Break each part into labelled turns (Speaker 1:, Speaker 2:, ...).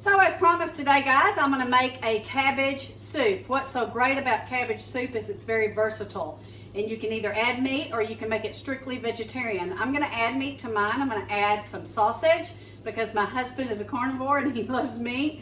Speaker 1: So as promised today, guys, I'm going to make a cabbage soup. What's so great about cabbage soup is it's very versatile. And you can either add meat or you can make it strictly vegetarian. I'm going to add meat to mine. I'm going to add some sausage because my husband is a carnivore and he loves meat.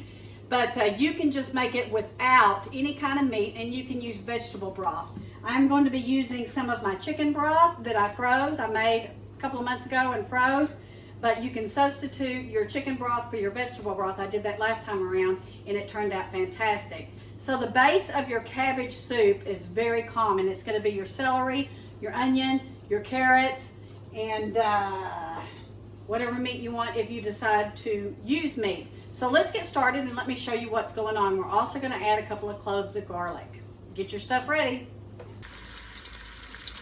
Speaker 1: But you can just make it without any kind of meat, and you can use vegetable broth. I'm going to be using some of my chicken broth that I froze. I made a couple of months ago and froze. But you can substitute your chicken broth for your vegetable broth. I did that last time around and it turned out fantastic. So the base of your cabbage soup is very common. It's going to be your celery, your onion, your carrots, and whatever meat you want if you decide to use meat. So let's get started and let me show you what's going on. We're also going to add a couple of cloves of garlic. Get your stuff ready.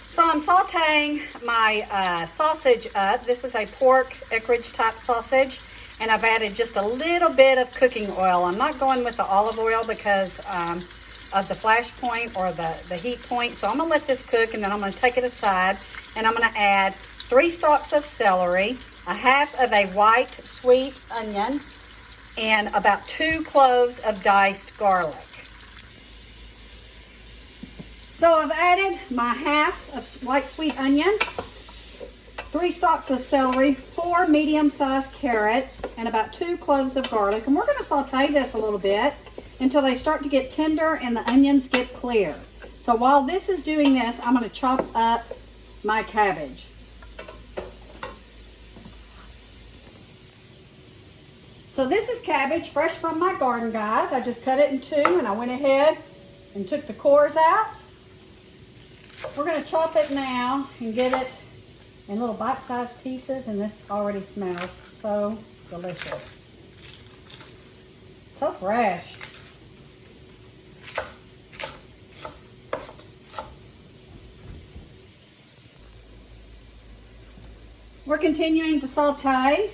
Speaker 1: So I'm sauteing my sausage up. This is a pork acreage type sausage, and I've added just a little bit of cooking oil. I'm not going with the olive oil because of the flash point or the heat point. So I'm gonna let this cook, and then I'm gonna take it aside, and I'm gonna add 3 stalks of celery, a half of a white sweet onion, and about 2 cloves of diced garlic. So I've added my half of white sweet onion, 3 stalks of celery, 4 medium-sized carrots, and about 2 cloves of garlic. And we're going to saute this a little bit until they start to get tender and the onions get clear. So while this is doing this, I'm going to chop up my cabbage. So this is cabbage fresh from my garden, guys. I just cut it in 2 and I went ahead and took the cores out. We're going to chop it now and get it in little bite-sized pieces, and this already smells so delicious. So fresh. We're continuing to saute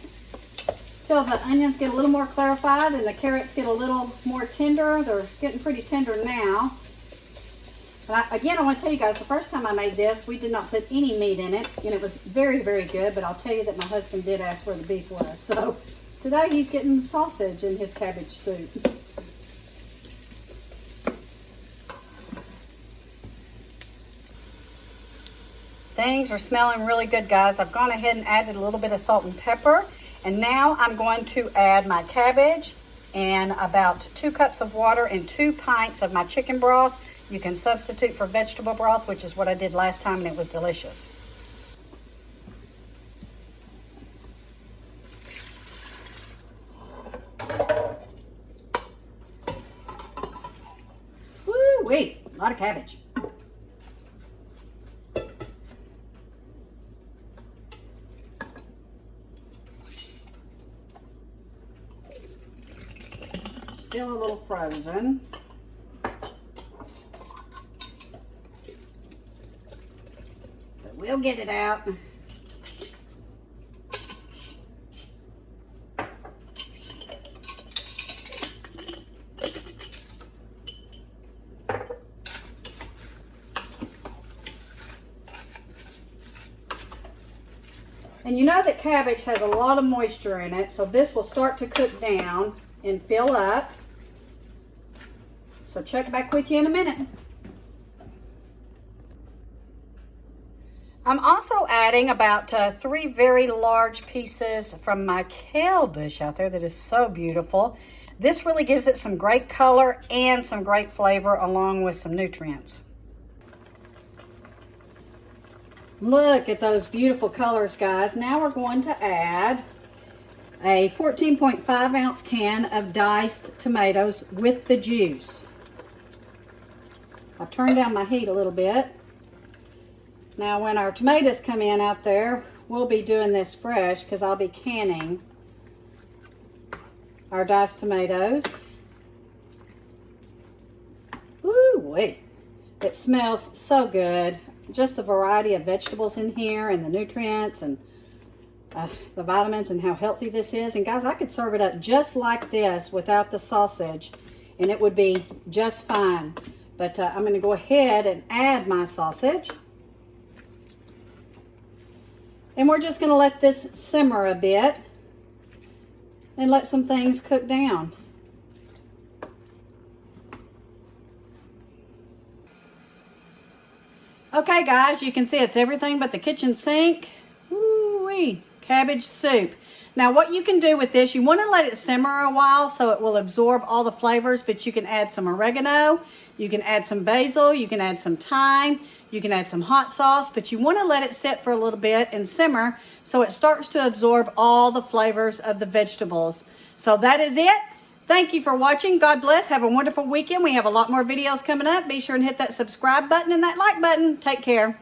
Speaker 1: till the onions get a little more clarified and the carrots get a little more tender. They're getting pretty tender now. But again, I want to tell you guys, the first time I made this, we did not put any meat in it, and it was very, very good, but I'll tell you that my husband did ask where the beef was. So today he's getting sausage in his cabbage soup. Things are smelling really good, guys. I've gone ahead and added a little bit of salt and pepper, and now I'm going to add my cabbage and about 2 cups of water and 2 pints of my chicken broth. You can substitute for vegetable broth, which is what I did last time, and it was delicious. Woo-wee, a lot of cabbage. Still a little frozen. We'll get it out. And you know that cabbage has a lot of moisture in it, so this will start to cook down and fill up. So check back with you in a minute. I'm also adding about 3 very large pieces from my kale bush out there that is so beautiful. This really gives it some great color and some great flavor along with some nutrients. Look at those beautiful colors, guys. Now we're going to add a 14.5 ounce can of diced tomatoes with the juice. I've turned down my heat a little bit. Now when our tomatoes come in out there, we'll be doing this fresh because I'll be canning our diced tomatoes. Woo-wee. It smells so good. Just the variety of vegetables in here and the nutrients and the vitamins and how healthy this is. And guys, I could serve it up just like this without the sausage and it would be just fine. But I'm going to go ahead and add my sausage. And we're just going to let this simmer a bit. and let some things cook down. Okay guys, you can see it's everything but the kitchen sink. Woo-wee, cabbage soup. Now what you can do with this, you want to let it simmer a while so it will absorb all the flavors, but you can add some oregano, you can add some basil, you can add some thyme, you can add some hot sauce, but you want to let it sit for a little bit and simmer so it starts to absorb all the flavors of the vegetables. So that is it. Thank you for watching. God bless. Have a wonderful weekend. We have a lot more videos coming up. Be sure and hit that subscribe button and that like button. Take care.